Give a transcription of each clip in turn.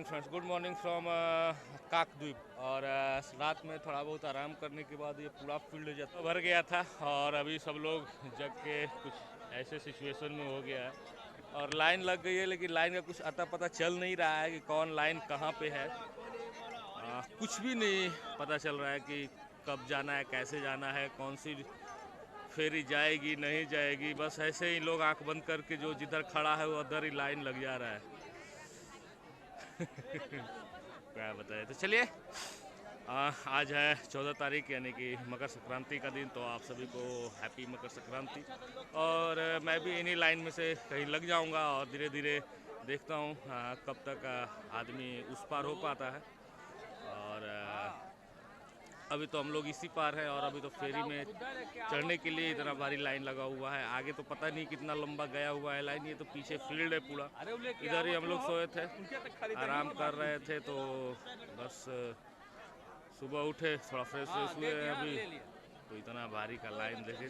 Friends, good morning from Kakdwip. और रात में थोड़ा बहुत आराम करने के बाद ये पूरा फील्ड जब भर गया था और अभी सब लोग जग के कुछ ऐसे सिचुएशन में हो गया है और लाइन लग गई है, लेकिन लाइन का कुछ अता पता चल नहीं रहा है कि कौन लाइन कहाँ पे है। कुछ भी नहीं पता चल रहा है कि कब जाना है, कैसे जाना है, कौन सी फेरी जाएगी नहीं जाएगी। बस ऐसे ही लोग आंख बंद करके जो जिधर खड़ा है वो उधर ही लाइन लग जा रहा है। क्या बताए। तो चलिए, आज है 14 तारीख यानी कि मकर संक्रांति का दिन। तो आप सभी को हैप्पी मकर संक्रांति। और मैं भी इन्हीं लाइन में से कहीं लग जाऊंगा और धीरे धीरे देखता हूँ कब तक आदमी उस पार हो पाता है। और अभी तो हम लोग इसी पार हैं और अभी तो फेरी में चढ़ने के लिए इतना भारी लाइन लगा हुआ है। आगे तो पता नहीं कितना लंबा गया हुआ है लाइन। ये तो पीछे फील्ड है पूरा। इधर ही हम लोग सोए थे, आराम कर रहे थे। तो बस सुबह उठे, थोड़ा फ्रेश हुए अभी, तो इतना भारी का लाइन देखे।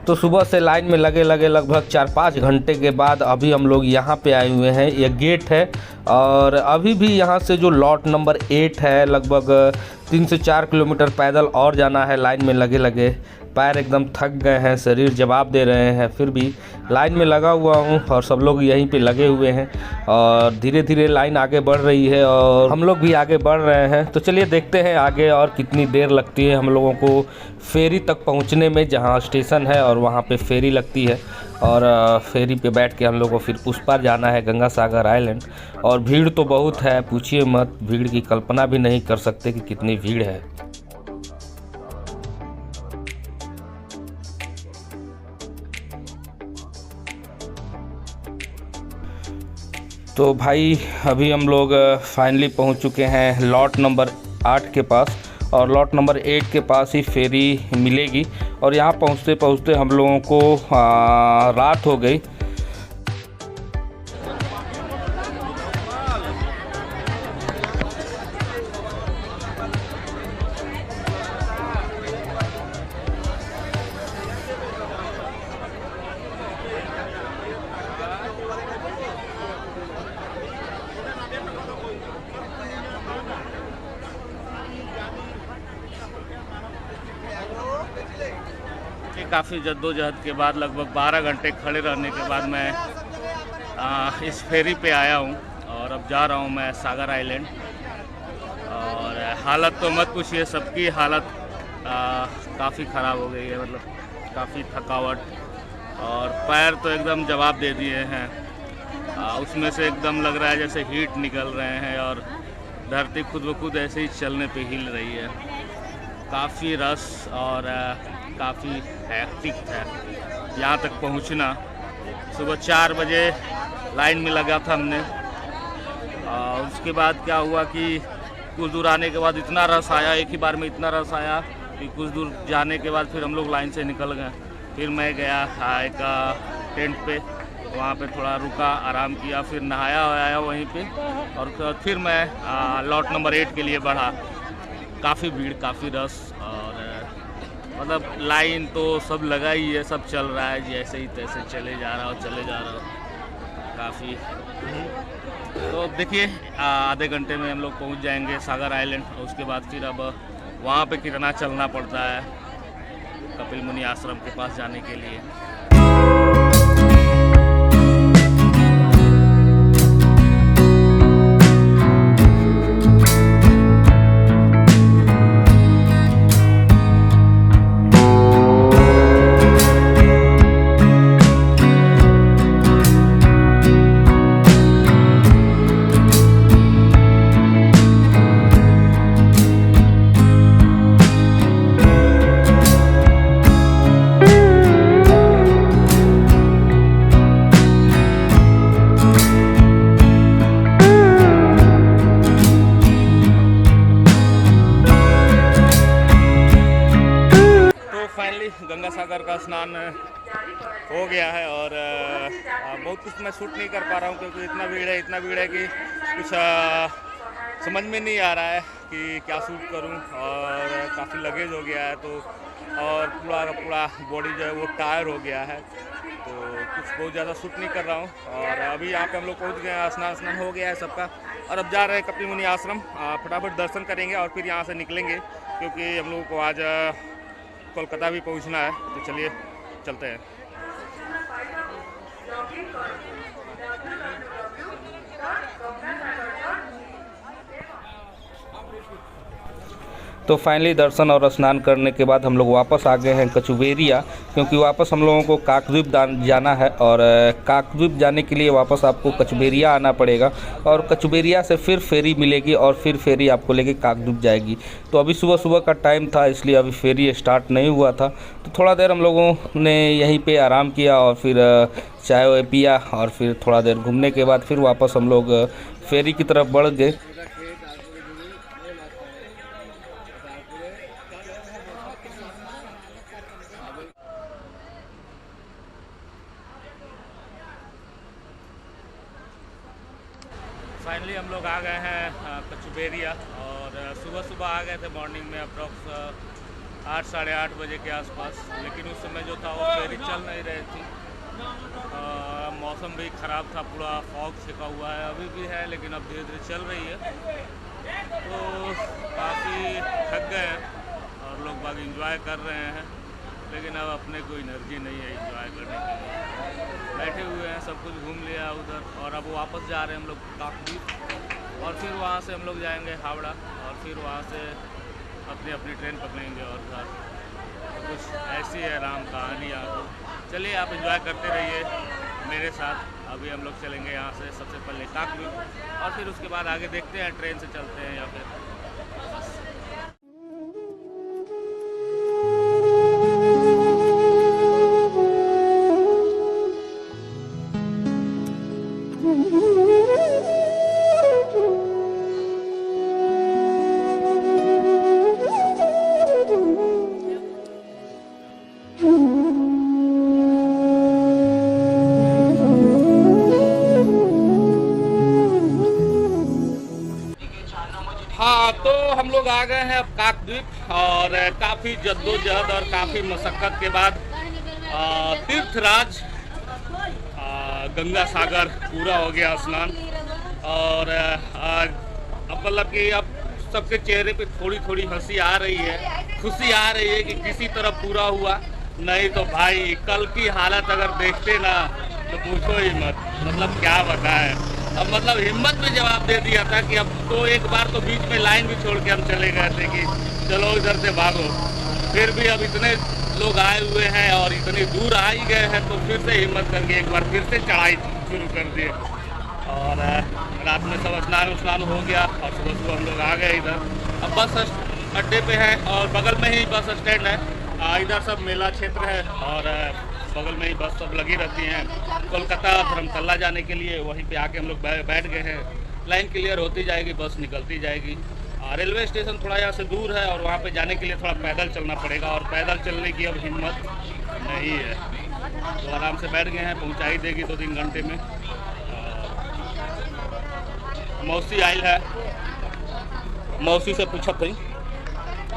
तो सुबह से लाइन में लगे लगभग 4-5 घंटे के बाद अभी हम लोग यहाँ पे आए हुए हैं। ये गेट है और अभी भी यहाँ से जो लॉट नंबर 8 है, लगभग 3 से 4 किलोमीटर पैदल और जाना है। लाइन में लगे पैर एकदम थक गए हैं, शरीर जवाब दे रहे हैं, फिर भी लाइन में लगा हुआ हूँ और सब लोग यहीं पे लगे हुए हैं और धीरे धीरे लाइन आगे बढ़ रही है और हम लोग भी आगे बढ़ रहे हैं। तो चलिए देखते हैं आगे और कितनी देर लगती है हम लोगों को फेरी तक पहुँचने में, जहाँ स्टेशन है और वहाँ पे फेरी लगती है। और फेरी पे बैठ के हम लोग को फिर उस पार जाना है, गंगा सागर आइलैंड। और भीड़ तो बहुत है, पूछिए मत। भीड़ की कल्पना भी नहीं कर सकते कि कितनी भीड़ है। तो भाई अभी हम लोग फाइनली पहुंच चुके हैं लॉट नंबर 8 के पास। और लॉट नंबर 8 के पास ही फेरी मिलेगी। और यहाँ पहुँचते पहुँचते हम लोगों को रात हो गई। काफ़ी जद्दोजहद के बाद लगभग 12 घंटे खड़े रहने के बाद मैं इस फेरी पे आया हूँ और अब जा रहा हूँ मैं सागर आइलैंड। और हालत तो मत पूछिए, सबकी हालत काफ़ी ख़राब हो गई है। मतलब काफ़ी थकावट और पैर तो एकदम जवाब दे दिए हैं। उसमें से एकदम लग रहा है जैसे हीट निकल रहे हैं और धरती खुद ब खुद ऐसे ही चलने पे हिल रही है। काफ़ी रस और काफ़ी हैक्टिक है यहाँ तक पहुँचना। सुबह 4 बजे लाइन में लगा था हमने। उसके बाद क्या हुआ कि कुछ दूर आने के बाद इतना रस आया, एक ही बार में इतना रस आया कि कुछ दूर जाने के बाद फिर हम लोग लाइन से निकल गए। फिर मैं गया एक टेंट पे, वहाँ पे थोड़ा रुका, आराम किया, फिर नहाया आया वहीं पे। और फिर मैं लॉट नंबर 8 के लिए बढ़ा। काफ़ी भीड़, काफ़ी रस और मतलब लाइन तो सब लगा ही है, सब चल रहा है जैसे ही तैसे चले जा रहा हो काफ़ी। तो देखिए आधे घंटे में हम लोग पहुंच जाएंगे सागर आइलैंड। और उसके बाद फिर अब वहाँ पे कितना चलना पड़ता है कपिल मुनि आश्रम के पास जाने के लिए। स्नान हो गया है और बहुत कुछ मैं शूट नहीं कर पा रहा हूँ क्योंकि इतना भीड़ है कि कुछ समझ में नहीं आ रहा है कि क्या शूट करूँ। और काफ़ी लगेज हो गया है तो और पूरा का पूरा बॉडी जो है वो टायर हो गया है, तो कुछ बहुत ज़्यादा शूट नहीं कर रहा हूँ। और अभी यहाँ पे हम लोग पहुँच गए हैं, स्नान हो गया है सबका और अब जा रहे हैं कपिल मुनि आश्रम। फटाफट दर्शन करेंगे और फिर यहाँ से निकलेंगे क्योंकि हम लोगों को आज कोलकाता भी पहुँचना है। तो चलिए चलते हैं। तो फाइनली दर्शन और स्नान करने के बाद हम लोग वापस आ गए हैं कचुवेरिया, क्योंकि वापस हम लोगों को काकद्वीप जाना है और काकद्वीप जाने के लिए वापस आपको कचुवेरिया आना पड़ेगा और कचुवेरिया से फिर फेरी मिलेगी और फिर फेरी आपको लेके काकद्वीप जाएगी। तो अभी सुबह का टाइम था इसलिए अभी फेरी स्टार्ट नहीं हुआ था, तो थोड़ा देर हम लोगों ने यहीं पर आराम किया और फिर चाय वाय पिया और फिर थोड़ा देर घूमने के बाद फिर वापस हम लोग फेरी की तरफ बढ़ गए। फाइनली हम लोग आ गए हैं कचुवेरिया और सुबह आ गए थे मॉर्निंग में अप्रॉक्स 8 साढ़े 8 बजे के आसपास, लेकिन उस समय जो था वो फेरी चल नहीं रही थी। मौसम भी ख़राब था, पूरा फॉग छिपा हुआ है, अभी भी है लेकिन अब धीरे धीरे चल रही है। तो काफ़ी थक गए हैं और लोग बाग इंजॉय कर रहे हैं, लेकिन अब अपने को एनर्जी नहीं है इंजॉय करने के लिए। बैठे हुए हैं, सब कुछ घूम लिया उधर और अब वापस जा रहे हैं हम लोग काकद्वीप और फिर वहाँ से हम लोग जाएंगे हावड़ा और फिर वहाँ से अपनी ट्रेन पकड़ेंगे और घर। कुछ ऐसी है राम कहानी। आप चलिए आप इंजॉय करते रहिए मेरे साथ। अभी हम लोग चलेंगे यहाँ से सबसे पहले काकद्वीप और फिर उसके बाद आगे देखते हैं ट्रेन से चलते हैं या फिर तो हम लोग आ गए हैं अब काकद्वीप और काफ़ी जद्दोजहद और काफ़ी मशक्क़त के बाद तीर्थराज गंगा सागर पूरा हो गया स्नान। और अब मतलब कि अब सबके चेहरे पे थोड़ी थोड़ी हंसी आ रही है, खुशी आ रही है कि किसी तरह पूरा हुआ। नहीं तो भाई कल की हालत अगर देखते ना तो पूछो ही मत, मतलब क्या बताएं। अब मतलब हिम्मत में जवाब दे दिया था कि अब तो एक बार तो बीच में लाइन भी छोड़ के हम चले गए थे कि चलो इधर से भागो। फिर भी अब इतने लोग आए हुए हैं और इतनी दूर आ ही गए हैं तो फिर से हिम्मत करके एक बार फिर से चढ़ाई शुरू कर दिए। और रात में सब स्नान हो गया और सुबह हम लोग आ गए इधर। अब बस अड्डे पे है और बगल में ही बस स्टैंड है। इधर सब मेला क्षेत्र है और बगल में ही बस सब लगी रहती हैं कोलकाता धर्मतला जाने के लिए। वहीं पे आके हम लोग बैठ गए हैं। लाइन क्लियर होती जाएगी, बस निकलती जाएगी। रेलवे स्टेशन थोड़ा यहाँ से दूर है और वहाँ पे जाने के लिए थोड़ा पैदल चलना पड़ेगा और पैदल चलने की अब हिम्मत नहीं है। तो आराम से बैठ गए हैं, पहुँचा ही देगी 2-3 घंटे में। मौसी आयल है, मौसी से पूछा थी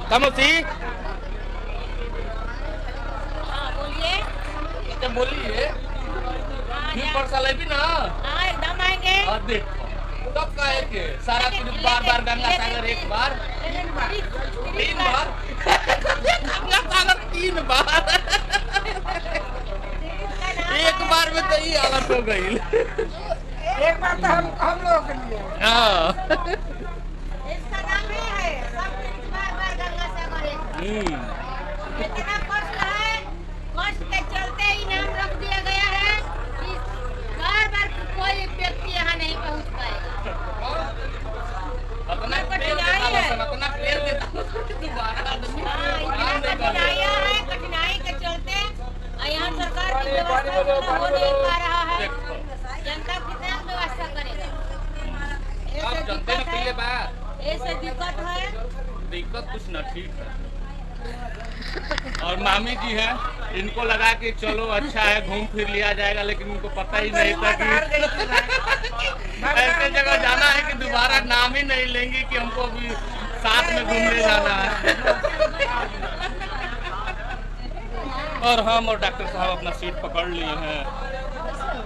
का मौसी बोलिए फिर परसा लेबी ना। हाँ एकदम आएंगे। देखो कब का है के सारा कुछ बार गंगा सागर एक बार 3 बार गंगा सागर 3 बार एक बार में तो ये हालत हो गई। एक बार तो हम लोगों के लिए। हाँ इसका नाम ही है सब बार गंगा सागर। इतना कष्ट है, कष्ट के चलते ही नाम रख दिया गया है कि बार कोई व्यक्ति यहाँ नहीं पहुँच पाएगा। अपना कठिनाई है, अपना पेड़ देता कठिनाई के चलते यहाँ सरकार की व्यवस्था हो नहीं पा रहा है। जनता कितना व्यवस्था करेगा? ऐसे दिक्कत है। दिक्कत कुछ न ठीक है। और मामी जी हैं, इनको लगा कि चलो अच्छा है घूम फिर लिया जाएगा, लेकिन उनको पता ही नहीं था कि ऐसे जगह जाना है कि दोबारा नाम ही नहीं लेंगे कि हमको अभी साथ में घूमने जाना है। और हम और डॉक्टर साहब अपना सीट पकड़ लिए हैं,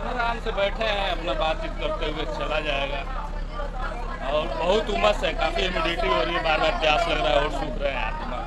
आराम से बैठे हैं, अपना बातचीत करते हुए चला जाएगा। और बहुत उमस है, काफ़ी ह्यूमिडिटी हो रही है, बार बार प्यास लग रहा है और सूख रहे हैं आत्मा।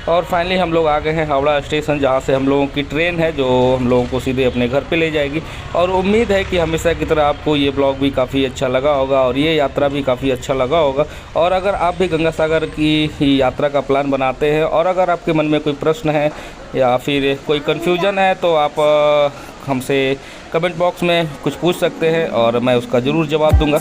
और फाइनली हम लोग आ गए हैं हावड़ा स्टेशन, जहाँ से हम लोगों की ट्रेन है जो हम लोगों को सीधे अपने घर पे ले जाएगी। और उम्मीद है कि हमेशा की तरह आपको ये ब्लॉग भी काफ़ी अच्छा लगा होगा और ये यात्रा भी काफ़ी अच्छा लगा होगा। और अगर आप भी गंगा सागर की यात्रा का प्लान बनाते हैं और अगर आपके मन में कोई प्रश्न है या फिर कोई कन्फ्यूजन है तो आप हमसे कमेंट बॉक्स में कुछ पूछ सकते हैं और मैं उसका ज़रूर जवाब दूँगा।